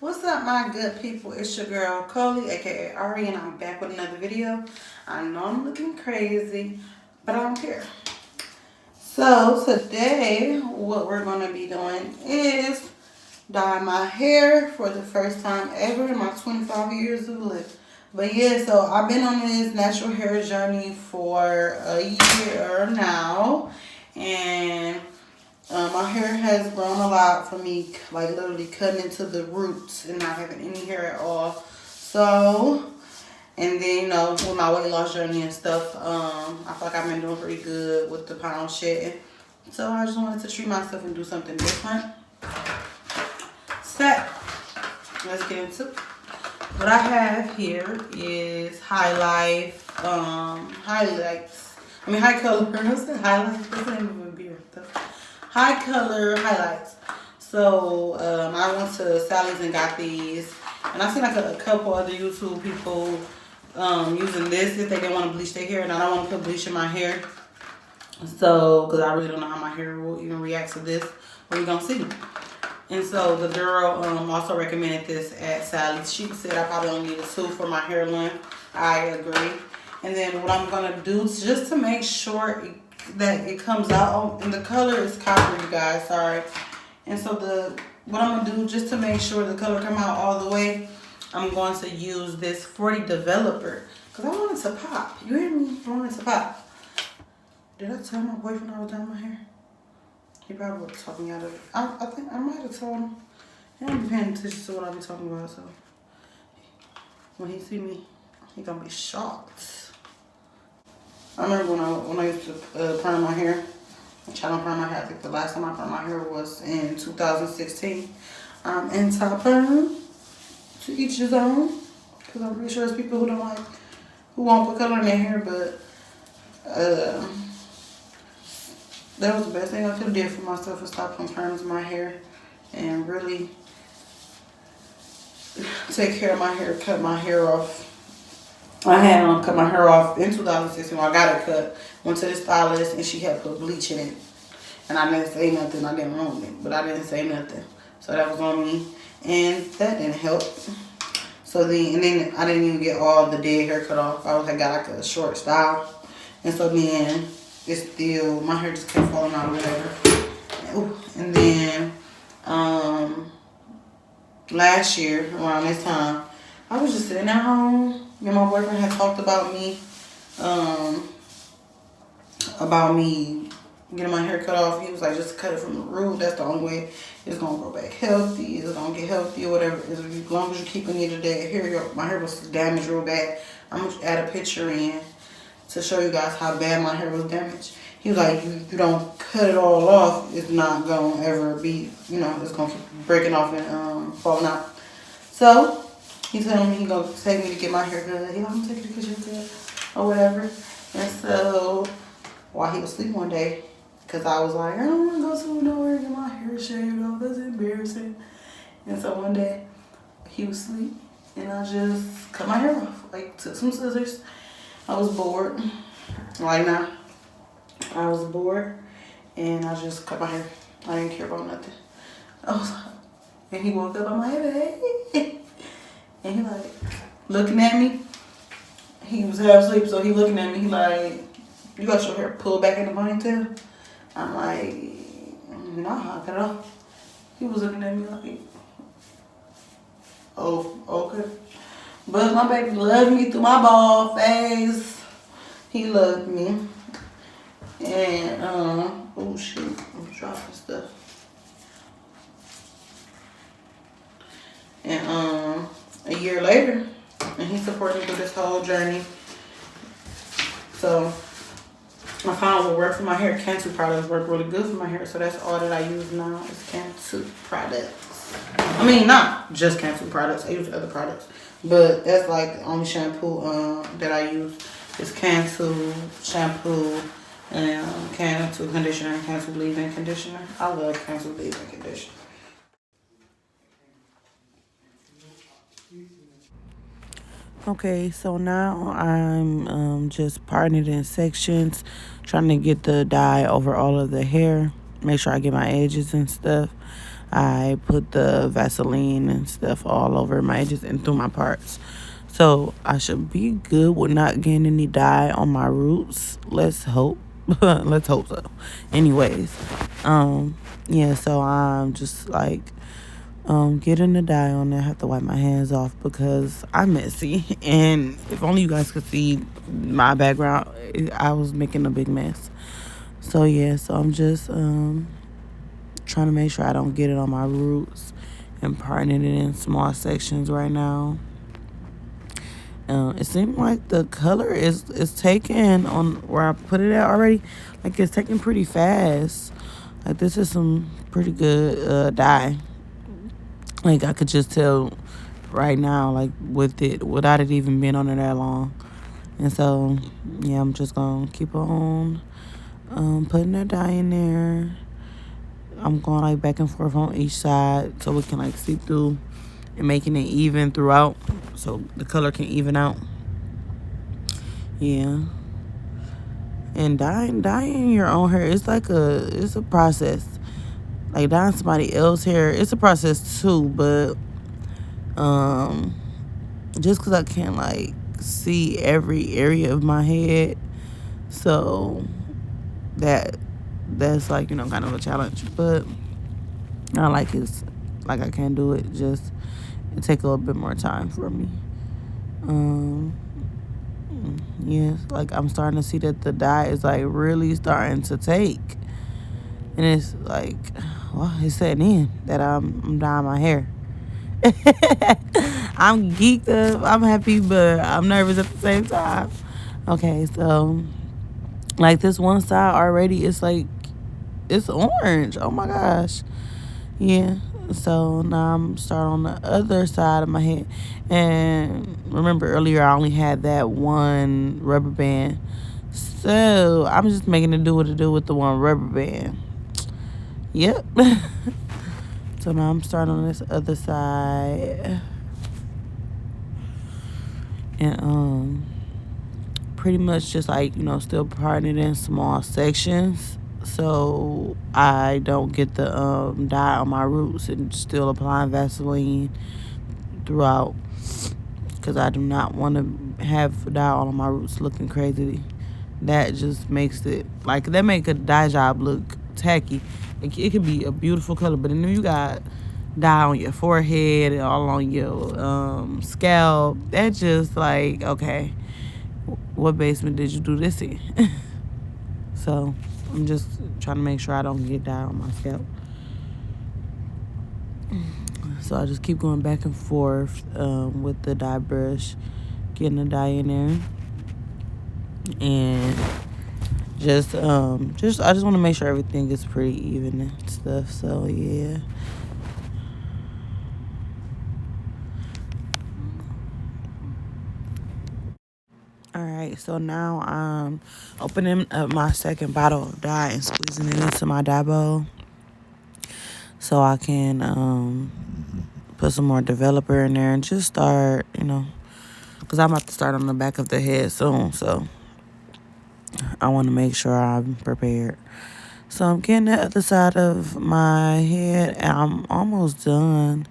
What's up, my good people? It's your girl Coley, aka Ari, and I'm back with another video. I know I'm looking crazy, but I don't care. So today, what we're gonna be doing is dye my hair for the first time ever in my 25 years of life. But yeah, so I've been on this natural hair journey for a year now, and my hair has grown a lot from me, like literally cutting into the roots and not having any hair at all. So, and then with my weight loss journey and stuff, I feel like I've been doing pretty good with the pound shedding. So I just wanted to treat myself and do something different. So, let's get into it. What I have here is highlights. High color. What's the highlights? What's the name of a beer? High color highlights. So I went to Sally's and got these, and I seen like a couple other YouTube people using this if they didn't want to bleach their hair, and I don't want to put bleach in my hair. So, because I really don't know how my hair will even react to this, but we're gonna see. And so the girl also recommended this at Sally's. She said I probably only need 2 for my hair length. I agree. And then what I'm gonna do just to make sure that it comes out, and the color is copper, you guys, sorry. And so what I'm gonna do just to make sure the color come out all the way, I'm going to use this 40 developer because I want it to pop. You hear me? I want it to pop. Did I tell my boyfriend I was dyeing my hair? He probably would have talked me out of it. I think I might have told him. He don't be paying attention to what I be talking about, so when he see me, he gonna be shocked. I remember when I used to perm my hair. I don't perm my hair. I think the last time I permed my hair was in 2016. Anti-perm, to each his own, because I'm pretty sure there's people who won't put color in their hair, but that was the best thing I could have did for myself, was stop putting perms in my hair and really take care of my hair, cut my hair off. I had cut my hair off in 2016 when I got it cut. Went to the stylist and she had put bleach in it. And I didn't say nothing. I didn't ruin it, but I didn't say nothing. So that was on me. And that didn't help. So then I didn't even get all the dead hair cut off. I got like a short style. And so then it's still, my hair just kept falling out or whatever. Ooh. And then last year, around this time, I was just sitting at home. Me and my boyfriend had talked about me getting my hair cut off. He was like, just cut it from the root. That's the only way it's gonna grow back healthy. It's gonna get healthy or whatever. As long as you keep any of the dead hair, my hair was damaged real bad. I'm gonna add a picture in to show you guys how bad my hair was damaged. He was like, you don't cut it all off, it's not gonna ever be, it's gonna keep breaking off and falling out. So he told me he gonna take me to get my hair done. He like, I'm taking you to get your hair or whatever. And so while he was asleep one day, because I was like, I don't want to go to nowhere and get my hair shaved off. That's embarrassing. And so one day he was asleep and I just cut my hair off. Like, took some scissors. I was bored. Like now, I was bored and I just cut my hair. I didn't care about nothing. I was like, and he woke up. I'm like, hey. And he like looking at me. He was half asleep, so he looking at me. He like, you got your hair pulled back in the ponytail? I'm like, nah, I cut it off. He was looking at me like, oh, okay. But my baby loved me through my bald face. He loved me. And, oh shit, I'm dropping stuff. And, a year later, and he supported me through this whole journey. So I found what worked for my hair. Cantu products work really good for my hair, so that's all that I use now is Cantu products. I mean, not just Cantu products. I use other products, but that's like the only shampoo that I use is Cantu shampoo and Cantu conditioner, Cantu leave-in conditioner. I love Cantu leave-in conditioner. Okay, so now I'm just parting it in sections, trying to get the dye over all of the hair. Make sure I get my edges and stuff. I put the Vaseline and stuff all over my edges and through my parts. So I should be good with not getting any dye on my roots. Let's hope. Let's hope so. Anyways, yeah, so I'm just like getting the dye on there. I have to wipe my hands off because I'm messy. And if only you guys could see my background, I was making a big mess. So yeah, so I'm just trying to make sure I don't get it on my roots and parting it in small sections right now. It seemed like the color is taken on where I put it at already. Like it's taking pretty fast. Like this is some pretty good dye. Like I could just tell right now, like with it, without it even being on there that long. And so yeah, I'm just gonna keep on putting that dye in there. I'm going like back and forth on each side so we can like see through and making it even throughout so the color can even out. Yeah. And dyeing your own hair, it's a process. Like dyeing somebody else's hair, it's a process too, but just because I can't like see every area of my head, so that's like, you know, kind of a challenge. But not like it's like I can't do it, just it take a little bit more time for me. Yeah, like I'm starting to see that the dye is like really starting to take, and it's like, well, it's setting in that I'm dyeing my hair. I'm geeked up, I'm happy, but I'm nervous at the same time. Okay, so like this one side already, it's like it's orange. Oh my gosh. Yeah. So now I'm starting on the other side of my head. And remember earlier I only had that one rubber band. So I'm just making it do what it do with the one rubber band. Yep. So now I'm starting on this other side. And pretty much just like, you know, still parting it in small sections so I don't get the dye on my roots, and still applying Vaseline throughout because I do not want to have dye all on my roots looking crazy. That just makes it like that make a dye job look tacky. It could be a beautiful color, but then you got dye on your forehead and all on your scalp. That just like, okay, what basement did you do this in? So I'm just trying to make sure I don't get dye on my scalp. So I just keep going back and forth with the dye brush, getting the dye in there, and just I just want to make sure everything is pretty even and stuff. So yeah. Alright, so now I'm opening up my second bottle of dye and squeezing it into my dye bowl so I can put some more developer in there and just start, you know, because I'm about to start on the back of the head soon, so I want to make sure I'm prepared. So I'm getting the other side of my head and I'm almost done.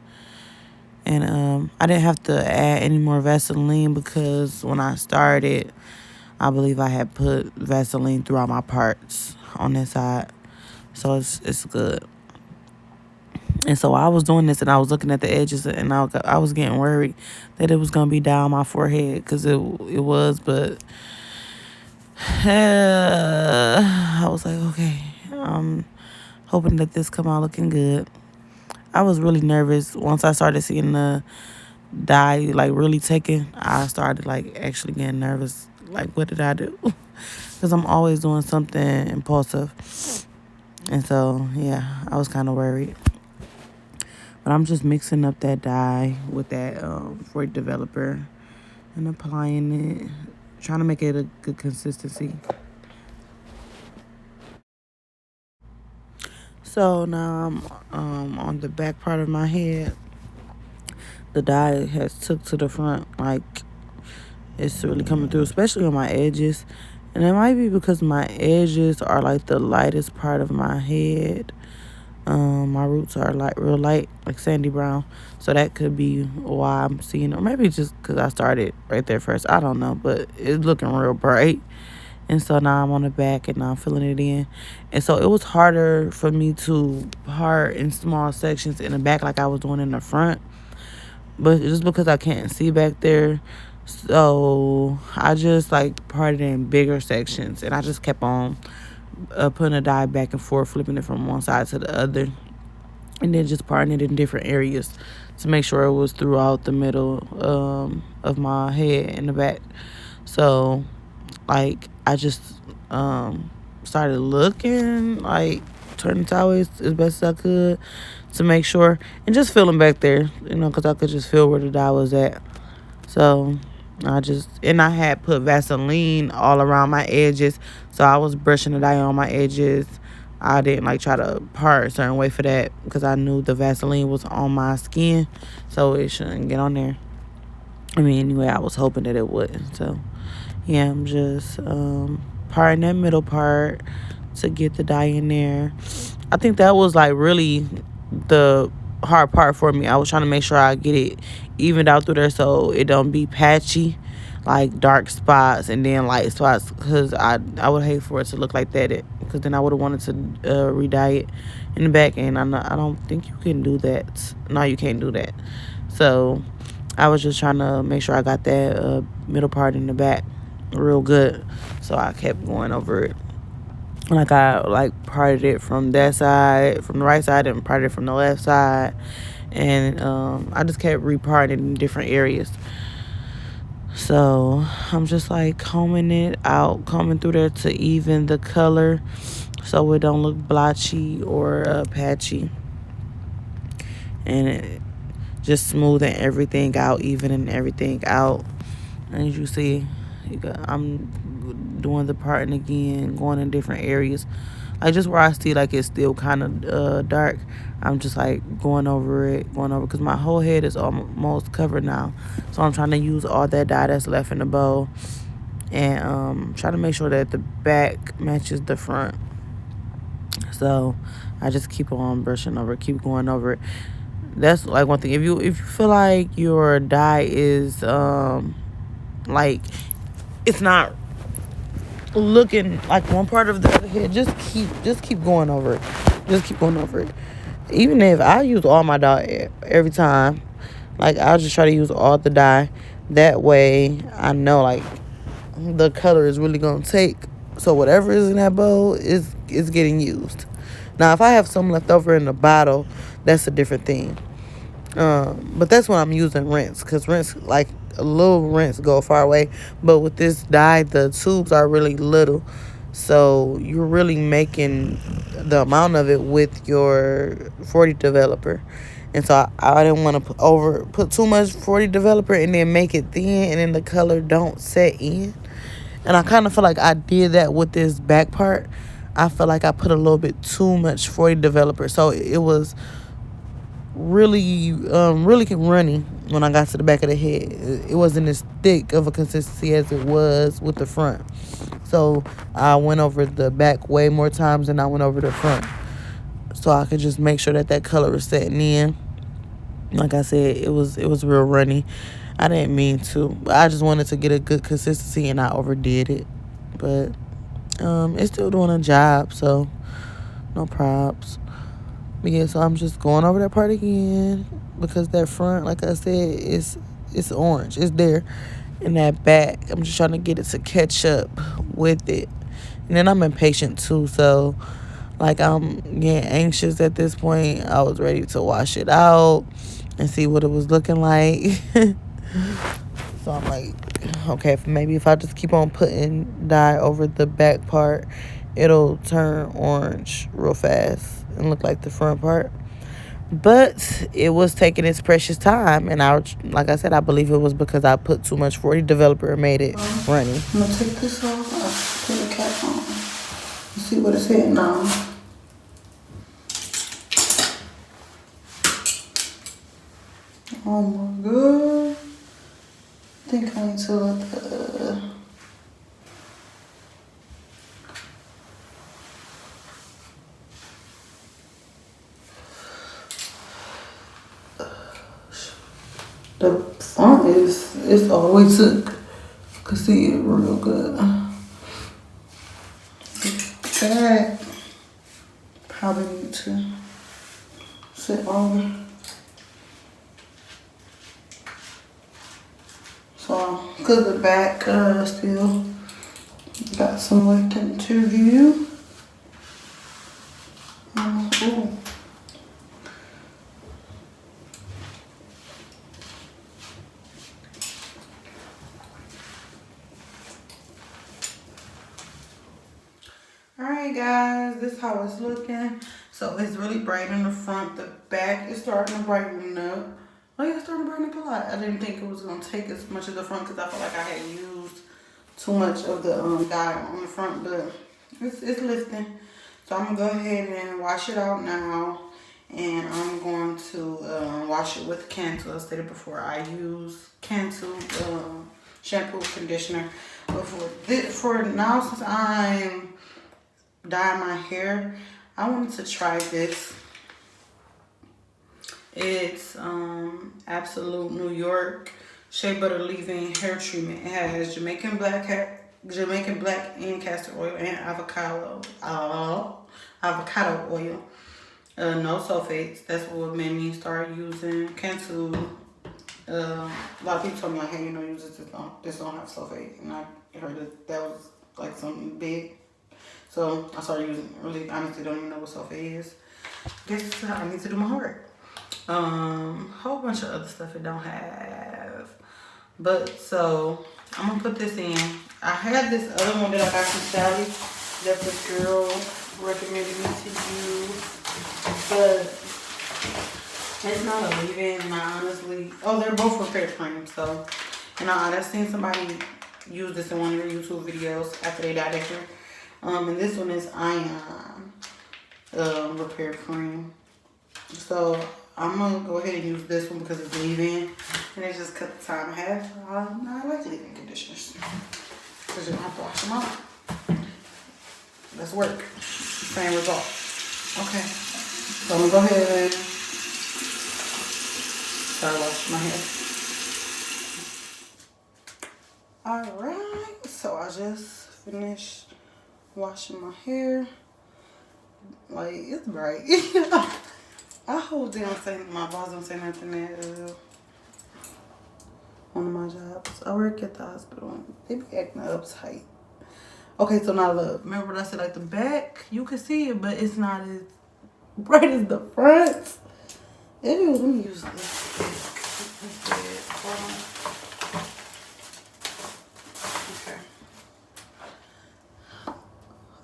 And I didn't have to add any more Vaseline because when I started, I believe I had put Vaseline throughout my parts on this side. So it's good. And so I was doing this and I was looking at the edges and I was getting worried that it was going to be down my forehead because it was. But I was like, okay, I'm hoping that this come out looking good. I was really nervous once I started seeing the dye like really taking. I started like actually getting nervous. Like, what did I do? Because I'm always doing something impulsive. And so, yeah, I was kind of worried. But I'm just mixing up that dye with that for developer and applying it, trying to make it a good consistency. So now I'm on the back part of my head. The dye has took to the front, like it's really coming through, especially on my edges. And it might be because my edges are like the lightest part of my head. My roots are like real light, like sandy brown. So that could be why I'm seeing it. Or maybe just because I started right there first. I don't know. But it's looking real bright. And so now I'm on the back and now I'm filling it in. And so it was harder for me to part in small sections in the back like I was doing in the front. But just because I can't see back there, so I just like parted in bigger sections. And I just kept on putting a dye back and forth, flipping it from one side to the other. And then just parting it in different areas to make sure it was throughout the middle of my head and the back. So like I just started looking like turning sideways as best as I could to make sure and just feeling back there, because I could just feel where the dye was at. So I had put Vaseline all around my edges, so I was brushing the dye on my edges. I didn't like try to part a certain way for that because I knew the Vaseline was on my skin, so it shouldn't get on there. I mean, anyway, I was hoping that it wouldn't. So yeah, I'm just parting that middle part to get the dye in there. I think that was like really the hard part for me. I was trying to make sure I get it evened out through there so it don't be patchy, like dark spots and then light spots, because I would hate for it to look like that, because then I would have wanted to re-dye it in the back, and I don't think you can do that. No, you can't do that. So I was just trying to make sure I got that middle part in the back real good. So I kept going over it. Like I like parted it from that side, from the right side, and parted it from the left side. And I just kept reparting it in different areas. So I'm just like combing it out, combing through there to even the color so it don't look blotchy or patchy. And just smoothing everything out, evening everything out. And as you see, I'm doing the parting again, going in different areas. Like just where I see like it's still kind of dark, I'm just like going over because my whole head is almost covered now. So I'm trying to use all that dye that's left in the bowl and try to make sure that the back matches the front. So I just keep on brushing over, keep going over it. That's like one thing. If you feel like your dye is like it's not looking like one part of the other head, just keep going over it. Just keep going over it. Even if I use all my dye every time, like I'll just try to use all the dye. That way I know like the color is really gonna take. So whatever is in that bowl is getting used. Now if I have some left over in the bottle, that's a different thing. But that's when I'm using rinse, because rinse, like a little rinse go far away. But with this dye, the tubes are really little, so you're really making the amount of it with your 40 developer. And so I didn't want to put too much 40 developer and then make it thin and then the color don't set in. And I kind of feel like I did that with this back part. I feel like I put a little bit too much 40 developer, so it was really runny when I got to the back of the head. It wasn't as thick of a consistency as it was with the front. So I went over the back way more times than I went over the front, so I could just make sure that color was setting in. Like I said, it was real runny. I didn't mean to, but I just wanted to get a good consistency and I overdid it. But it's still doing a job, so no props. But yeah, so I'm just going over that part again because that front, like I said, it's orange. It's there. And that back, I'm just trying to get it to catch up with it. And then I'm impatient too, so like I'm getting anxious at this point. I was ready to wash it out and see what it was looking like. So I'm like, okay, maybe if I just keep on putting dye over the back part, it'll turn orange real fast and look like the front part. But it was taking its precious time, and like I said, I believe it was because I put too much 40 developer and made it runny. I'm gonna take this off. I'll put the cap on. Let's see what it's hitting now. Oh my god. I think I need to let the The front is, it's all the way to, can see it real good. That probably need to sit longer. So, cause the back still got some left in to view. Ooh. Alright guys, this is how it's looking. So it's really bright in the front. The back is starting to brighten up. Oh yeah, it's starting to brighten up a lot. I didn't think it was going to take as much of the front because I felt like I had used too much of the dye on the front, but it's lifting. So I'm going to go ahead and wash it out now. And I'm going to wash it with Cantu. I stated before, I use Cantu shampoo conditioner. But for now, since I'm dye my hair, I wanted to try this. It's Absolute New York Shea Butter Leave-In Hair Treatment. It has Jamaican black and castor oil and avocado oil. No sulfates. That's what made me start using Cantu. A lot of people told me like, hey, you know, use this don't have sulfate, and I heard that was like something big. So I started using it. Really, honestly, don't even know what sulfate is. Guess I need to do my homework. Whole bunch of other stuff it don't have. But so I'm gonna put this in. I had this other one that I got from Sally that this girl recommended me to use, but it's not a leave-in. And I honestly, they're both repair cream. So, and I've seen somebody use this in one of their YouTube videos after they dyed their hair. And this one is Ion repair cream. So I'm gonna go ahead and use this one because it's leave-in, and it just cut the time in half. I like leave-in conditioners because you don't have to wash them out. Let's work. Same result. Okay. So I'm gonna go ahead and start washing my hair. Alright, so I just finished washing my hair. Like, it's bright. I hope they don't say, my boss don't say nothing at one of my jobs. I work at the hospital. They be acting uptight. Okay, so now look. Remember what I said, like the back, you can see it, but it's not as bright as the front. Ew, let me use this. Okay.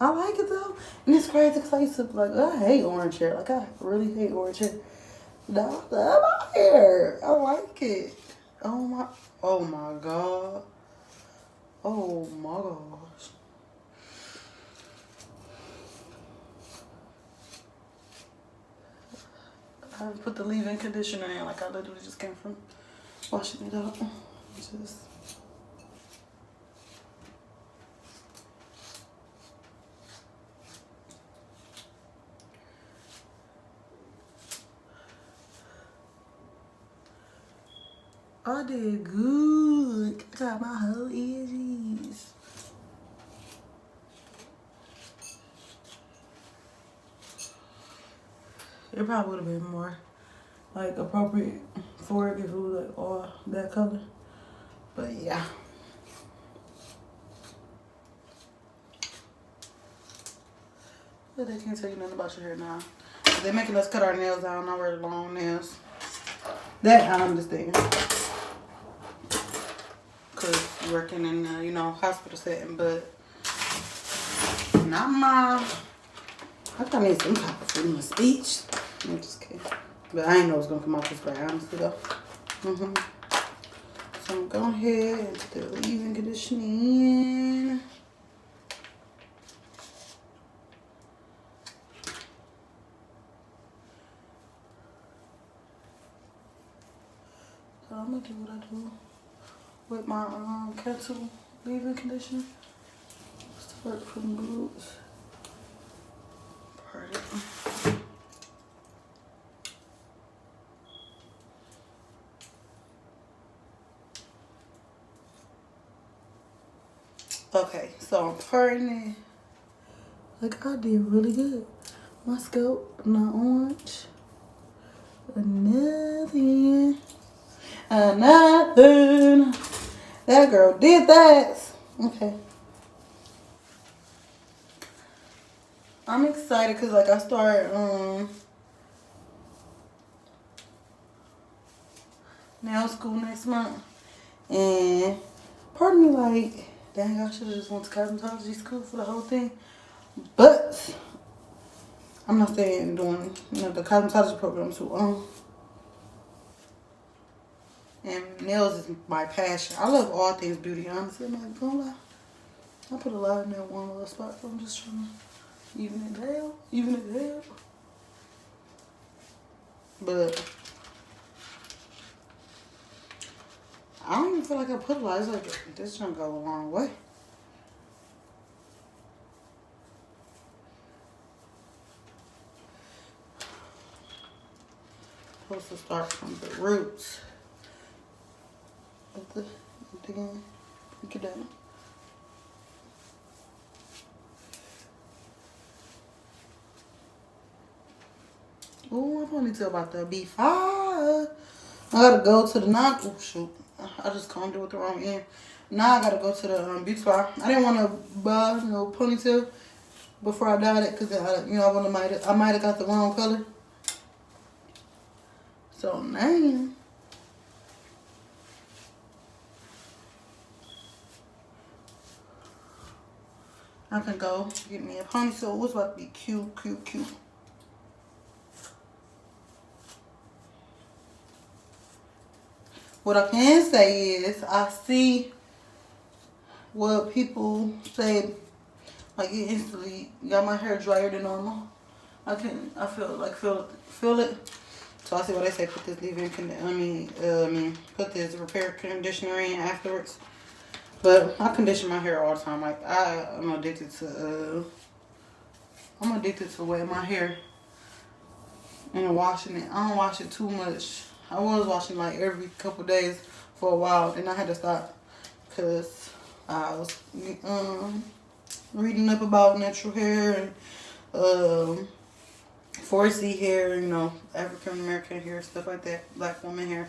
I like it though. And it's crazy because I used to, like, I hate orange hair. Like, I really hate orange hair. No, I love my hair. I like it. Oh my God. Oh my gosh. I put the leave-in conditioner in, like I literally just came from washing it out. Just. I did good. I got my whole edges. It probably would have been more like appropriate for it if it was like all that color. But yeah. But they can't tell you nothing about your hair now. They're making us cut our nails down. I wear long nails. That I understand. Cause working in the, hospital setting, but not my. I thought I need some type of freedom of speech. I'm just kidding. But I didn't know it was gonna come out this way, honestly though. So I'm gonna go ahead and put the leave-in conditioner in. So I'm gonna do what I do with my Cantu leave-in conditioner. Start from the roots. Part it. Okay, so I'm parting it. Like, I did really good. My scalp, not orange. Nothing. Nothing. That girl did that. Okay. I'm excited because, like, I start nail school next month. And part of me like, dang, I should have just went to cosmetology school for the whole thing. But I'm not saying doing, the cosmetology program too long. And nails is my passion. I love all things beauty, honestly. I'm not gonna lie. I put a lot in that one little spot, so I'm just trying to even it down. Even it down. But I don't even feel like I put a lot. It's like, this gonna go a long way. Supposed to start from the roots of the again. Look at that. Ooh, my ponytail about to be fire. I gotta go to the oh shoot. I just combed it with the wrong end. Now I gotta go to the beauty spot. I didn't want to buy ponytail before I dyed it because I might have got the wrong color. So now I can go get me a ponytail. It was about to be cute, cute, cute. What I can say is I see what people say, like it instantly got my hair drier than normal. I feel it. So I see what they say. Put this put this repair conditioner in afterwards. But I condition my hair all the time. Like I'm addicted to wearing my hair and washing it. I don't wash it too much. I was washing like every couple days for a while, then I had to stop because I was reading up about natural hair and 4C hair, African American hair, stuff like that, black woman hair,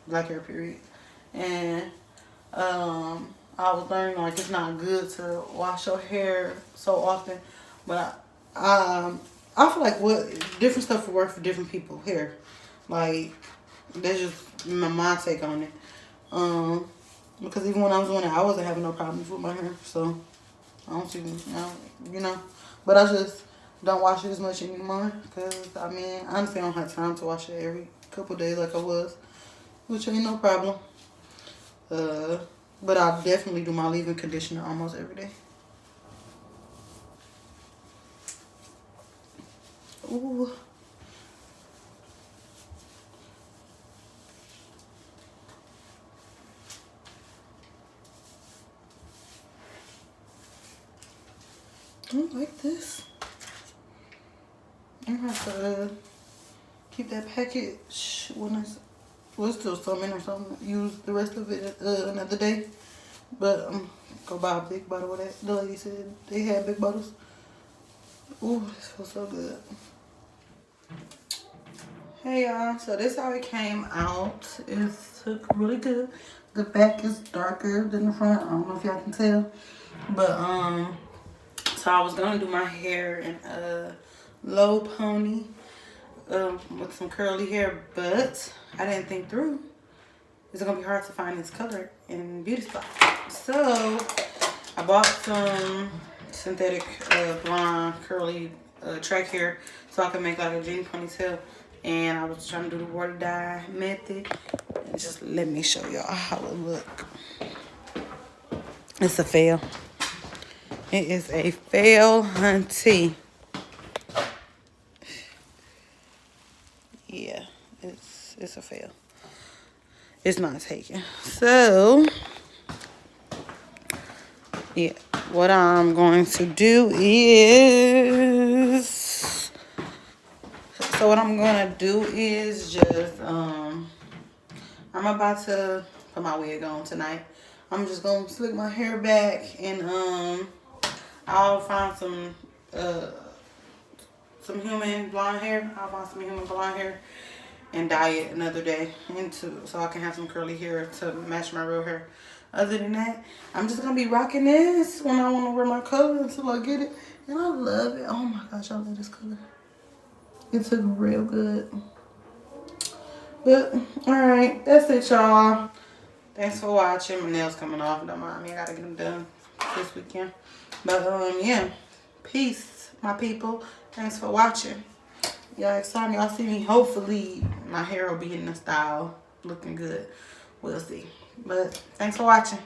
black hair period. And I was learning like it's not good to wash your hair so often, but I feel like what different stuff will work for different people hair. Like that's just my take on it. Because even when I was doing it, I wasn't having no problems with my hair, so I don't see, But I just don't wash it as much anymore because honestly, I don't have time to wash it every couple of days like I was, which ain't no problem. But I definitely do my leave-in conditioner almost every day. Ooh. I don't like this. I'm gonna have to keep that package when it's still some in or something. Use the rest of it another day. But go buy a big bottle of that. The lady said they had big bottles. Ooh, this feels so good. Hey y'all, so this how it came out. It's took really good. The back is darker than the front. I don't know if y'all can tell. But so I was gonna do my hair in a low pony with some curly hair, but I didn't think through. It's gonna be hard to find this color in beauty spot. So I bought some synthetic blonde curly track hair so I can make like a jean ponytail. And I was trying to do the water dye method. And just let me show y'all how it look. It's a fail. It is a fail, hunty. Yeah, it's a fail. It's not taken. So, yeah, what I'm going to do is... So what I'm going to do is just... I'm about to put my wig on tonight. I'm just gonna slick my hair back and I'll find some human blonde hair. I'll find some human blonde hair and dye it another day so I can have some curly hair to match my real hair. Other than that, I'm just gonna be rocking this when I want to wear my color until I get it. And I love it. Oh my gosh, I love this color. It took real good. But alright, that's it, y'all. Thanks for watching. My nails coming off. Don't mind me. I gotta get them done this weekend. But yeah. Peace, my people. Thanks for watching. Y'all excited? Y'all see me. Hopefully my hair will be in the style, looking good. We'll see. But thanks for watching.